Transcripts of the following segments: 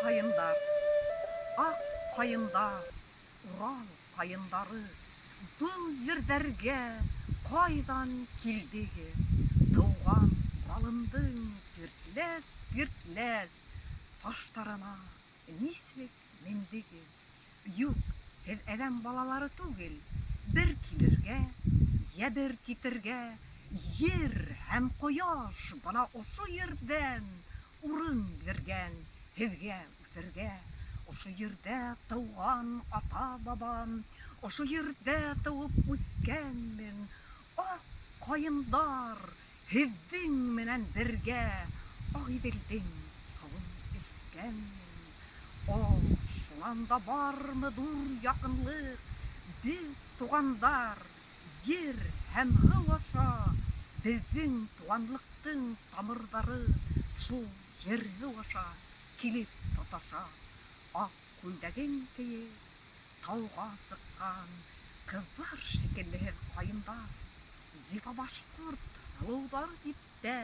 Кайындар, ак кайындар, Урал кайындары, бұл ердерге кайдан килдеге? Тауған Уралымдың гиртләс таштарына нислек мендеге? Юк, һез әдәм балалары түгел, бер килергә, я бер китергә, җир һәм кояш бана ошы ердән урын биргән һезгә үтәргә. Ошы ердә тауган ата-бабам, ошы ердә туып үскәнмен. Ак кайындар, һездең менән бергә Агыйделдең һавын искәнмен. О, шунан да бармы дур якынлык, без тугандар, җир һәм һыу аша, безнең туганлыктың тамырлары шул җир-һыу аша килеп тоташа. Ак күлдәгең киеп, тауга сыккан кызлар шикелле һез кайындар. Зифа башкорт һылыудар дип тә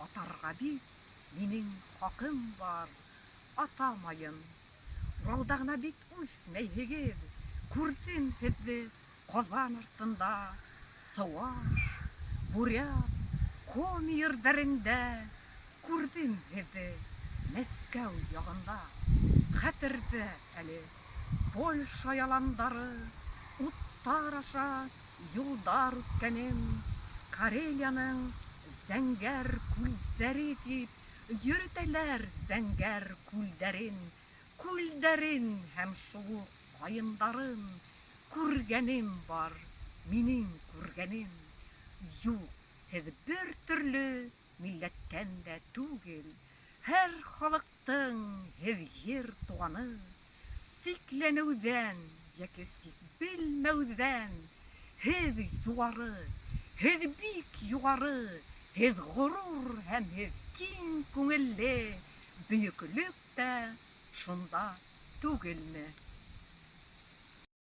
атарга бит минең хакым бар. Атамайын, Уралда гына бит үсмәйһегез, күрдем һезне Казан артында, Саваш, Бурят, Коми ердәрендә, күрдем һезне Мәскәү ягында. Хәтердә әле Польша яландары, уттар аша юлдар үткәнем, Карелияның зәңгәр күлдәре дип йөртәләр зәңгәр күлдәрен, күлдәрен һәм шул кайындарын күргәнем бар, минең күргәнем. Юк, һез бер төрле милләттән дә түгел, һәр халыктың һез җир туганы. Сикләнеүдән яки белмәүдән һез югары, һез бик югары, һез горур һәм һез киң күңелле, бөеклек тә шунда түгелме?